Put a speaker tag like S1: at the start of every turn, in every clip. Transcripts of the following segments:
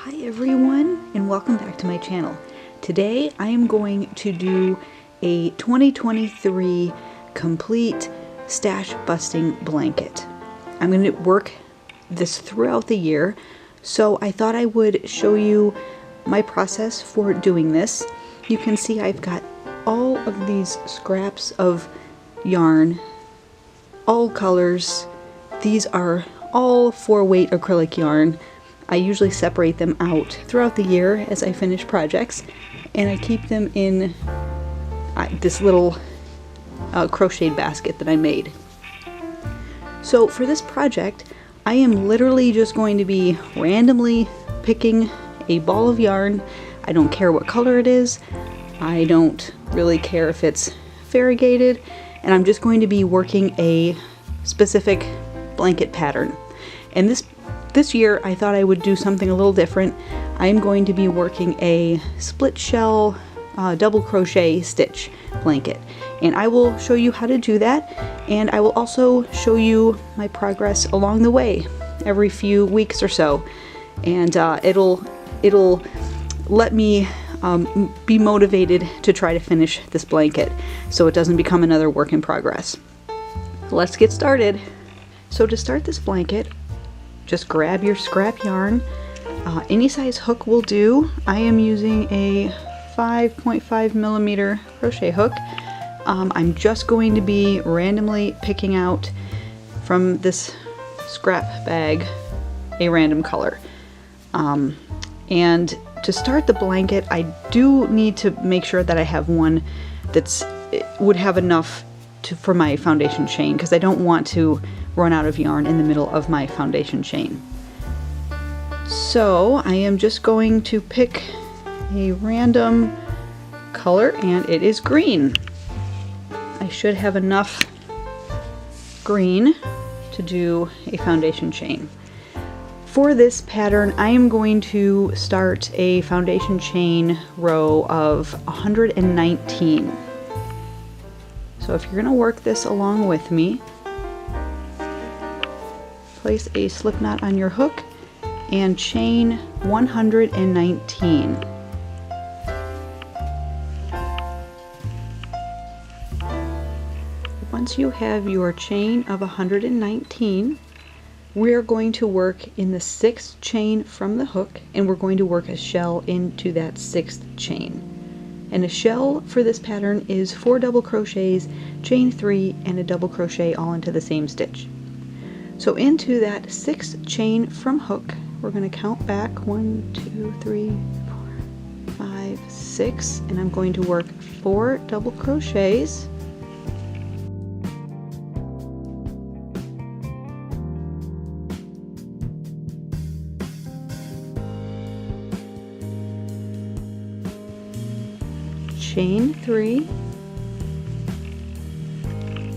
S1: Hi everyone, and welcome back to my channel. Today I am going to do a 2023 complete stash busting blanket. I'm going to work this throughout the year, so I thought I would show you my process for doing this. You can see I've got all of these scraps of yarn, all colors. These are all 4-weight acrylic yarn. I usually separate them out throughout the year as I finish projects, and I keep them in this little crocheted basket that I made. So for this project, I am literally just going to be randomly picking a ball of yarn. I don't care what color it is. I don't really care if it's variegated, and I'm just going to be working a specific blanket pattern. And this year I thought I would do something a little different. I'm going to be working a split shell double crochet stitch blanket, and I will show you how to do that, and I will also show you my progress along the way every few weeks or so, and it'll let me be motivated to try to finish this blanket so it doesn't become another work in progress. Let's get started. So to start this blanket, just grab your scrap yarn. Any size hook will do. I am using a 5.5 millimeter crochet hook. I'm just going to be randomly picking out from this scrap bag a random color. And to start the blanket, I do need to make sure that I have one that's would have enough for my foundation chain, because I don't want to run out of yarn in the middle of my foundation chain. So I am just going to pick a random color, and it is green. I should have enough green to do a foundation chain. For this pattern, I am going to start a foundation chain row of 119. So if you're going to work this along with me, place a slip knot on your hook and chain 119. Once you have your chain of 119, we're going to work in the 6th chain from the hook, and we're going to work a shell into that 6th chain. And a shell for this pattern is 4 double crochets, chain 3, and a double crochet all into the same stitch. So into that 6th chain from hook, we're going to count back 1, 2, 3, 4, 5, 6, and I'm going to work 4 double crochets. Chain 3,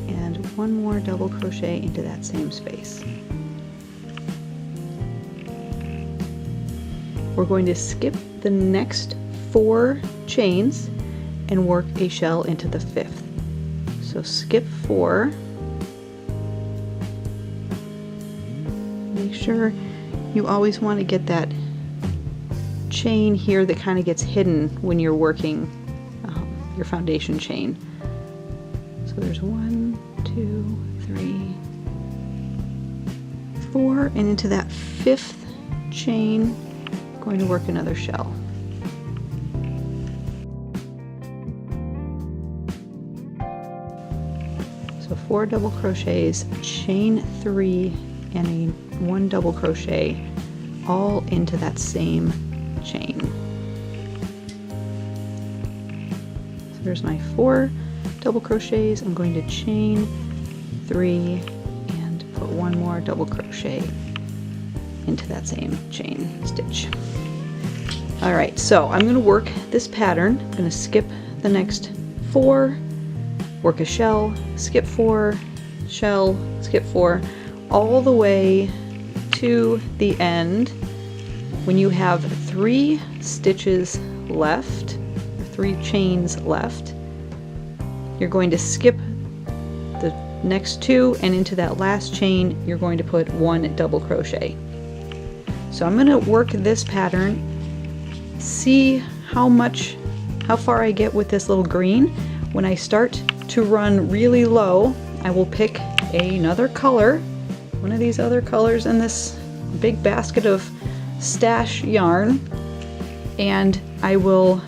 S1: and 1 more double crochet into that same space. We're going to skip the next 4 chains and work a shell into the 5th. So skip 4. Make sure you always want to get that chain here that kind of gets hidden when you're working your foundation chain. So there's 1, 2, 3, 4, and into that 5th chain, I'm going to work another shell. So 4 double crochets, chain 3, and 1 double crochet all into that same chain. There's my 4 double crochets. I'm going to chain 3 and put 1 more double crochet into that same chain stitch. Alright, so I'm going to work this pattern. I'm going to skip the next 4, work a shell, skip 4, shell, skip 4, all the way to the end when you have 3 stitches left, 3 chains left. You're going to skip the next 2, and into that last chain you're going to put 1 double crochet. So I'm gonna work this pattern, see how far I get with this little green. When I start to run really low, I will pick another color, one of these other colors in this big basket of stash yarn, and I will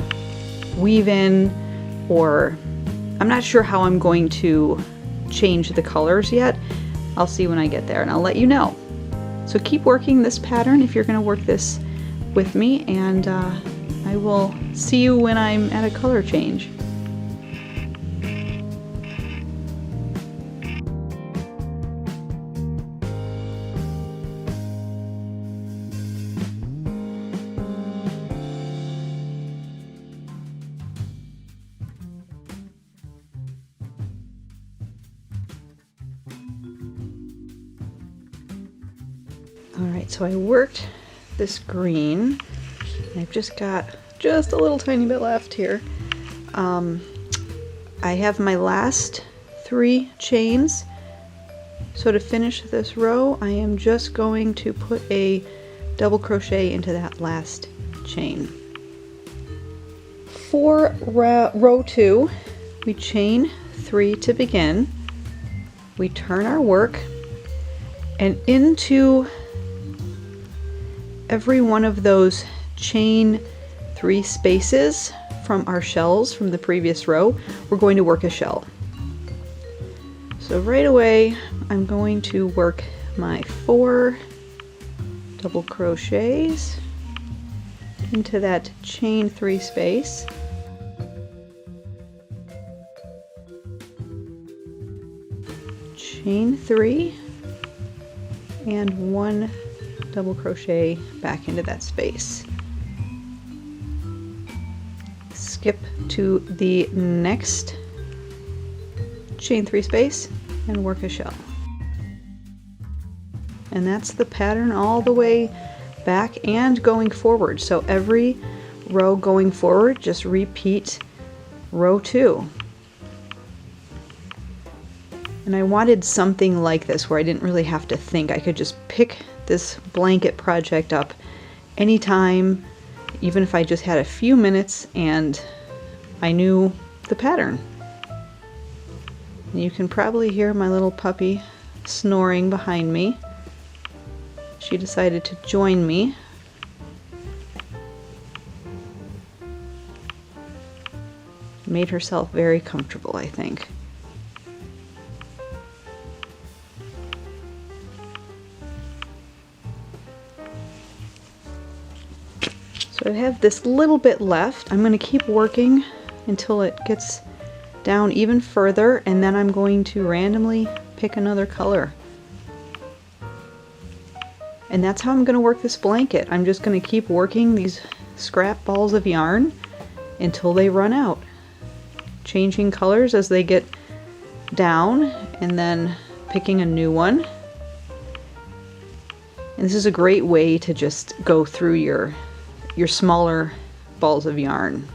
S1: weave in, or I'm not sure how I'm going to change the colors yet. I'll see when I get there and I'll let you know. So keep working this pattern if you're going to work this with me, and I will see you when I'm at a color change. Alright, so I worked this green. I've just got just a little tiny bit left here. I have my last 3 chains. So to finish this row, I am just going to put a double crochet into that last chain. For row 2, we chain 3 to begin. We turn our work, and into every one of those chain 3 spaces from our shells from the previous row, we're going to work a shell. So right away, I'm going to work my 4 double crochets into that chain 3 space. Chain 3 and 1 double crochet back into that space. Skip to the next chain 3 space and work a shell. And that's the pattern all the way back and going forward. So every row going forward, just repeat row 2. And I wanted something like this where I didn't really have to think. I could just pick this blanket project up anytime, even if I just had a few minutes and I knew the pattern. And you can probably hear my little puppy snoring behind me. She decided to join me. Made herself very comfortable, I think. So I have this little bit left. I'm going to keep working until it gets down even further, and then I'm going to randomly pick another color. And that's how I'm going to work this blanket. I'm just going to keep working these scrap balls of yarn until they run out. Changing colors as they get down, and then picking a new one. And this is a great way to just go through your smaller balls of yarn.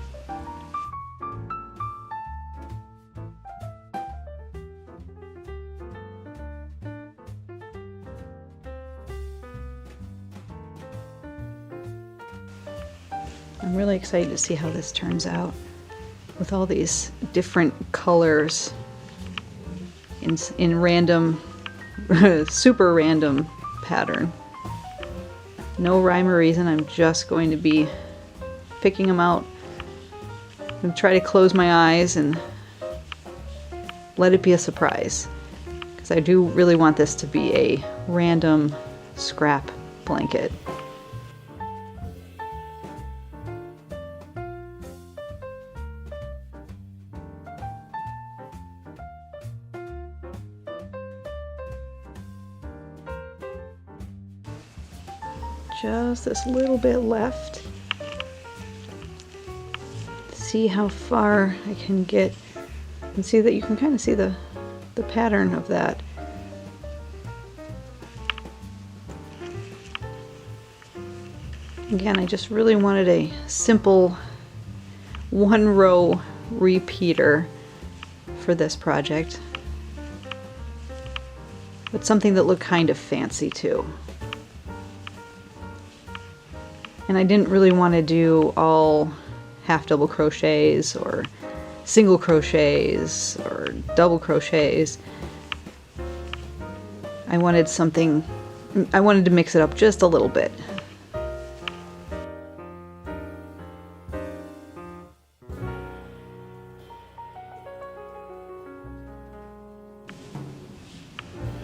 S1: I'm really excited to see how this turns out with all these different colors in random, super random pattern. No rhyme or reason, I'm just going to be picking them out. I'm going to try to close my eyes and let it be a surprise, because I do really want this to be a random scrap blanket. Just this little bit left. See how far I can get, and see that you can kind of see the pattern of that. Again, I just really wanted a simple 1-row repeater for this project, but something that looked kind of fancy too. And I didn't really want to do all half double crochets or single crochets or double crochets. I wanted to mix it up just a little bit.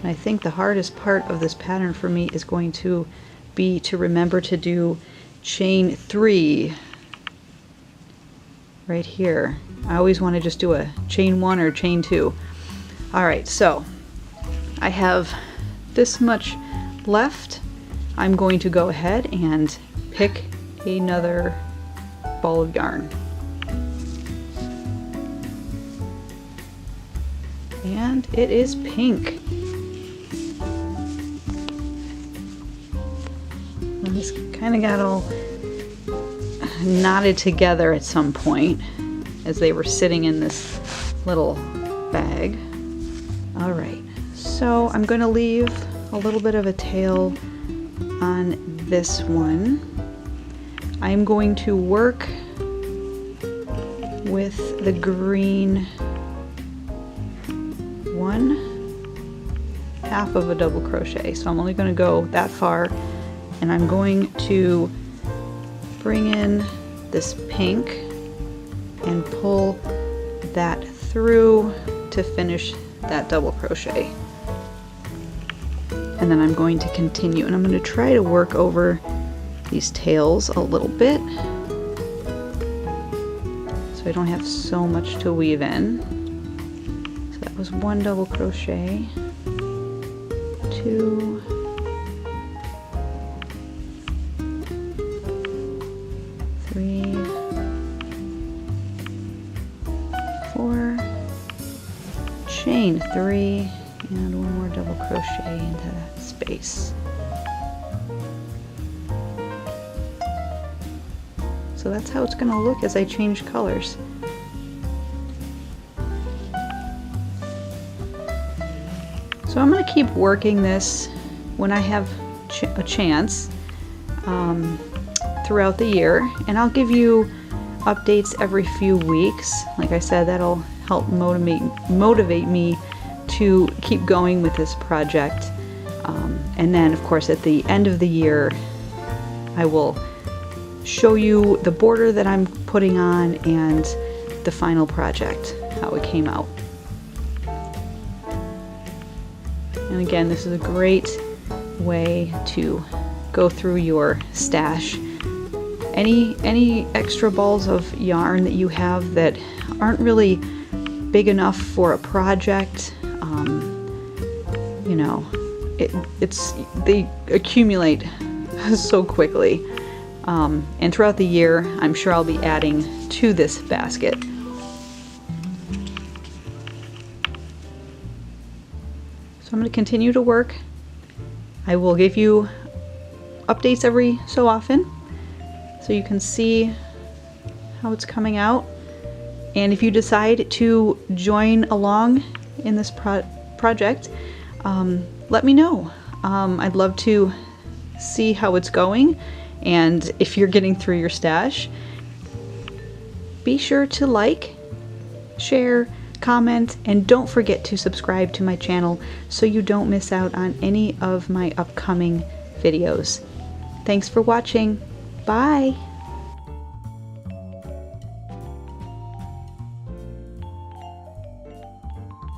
S1: I think the hardest part of this pattern for me is going to be to remember to do chain 3 right here. I always want to just do a chain 1 or chain 2. Alright, so I have this much left. I'm going to go ahead and pick another ball of yarn. And it is pink. And this kind of got all knotted together at some point as they were sitting in this little bag. Alright, so I'm going to leave a little bit of a tail on this one. I'm going to work with the green 1/2 of a double crochet, so I'm only going to go that far, and I'm going to bring in this pink and pull that through to finish that double crochet. And then I'm going to continue, and I'm going to try to work over these tails a little bit so I don't have so much to weave in. So that was 1 double crochet, 2, 3, 4, chain 3, and 1 more double crochet into that space. So that's how it's going to look as I change colors. So I'm going to keep working this when I have a chance throughout the year, and I'll give you updates every few weeks. Like I said, that'll help motivate me to keep going with this project. And then of course at the end of the year I will show you the border that I'm putting on and the final project, how it came out. And again, this is a great way to go through your stash. Any extra balls of yarn that you have that aren't really big enough for a project, you know, they accumulate so quickly. And throughout the year, I'm sure I'll be adding to this basket. So I'm going to continue to work. I will give you updates every so often so you can see how it's coming out. And if you decide to join along in this project, let me know. I'd love to see how it's going, and if you're getting through your stash, be sure to like, share, comment, and don't forget to subscribe to my channel so you don't miss out on any of my upcoming videos. Thanks for watching. Bye!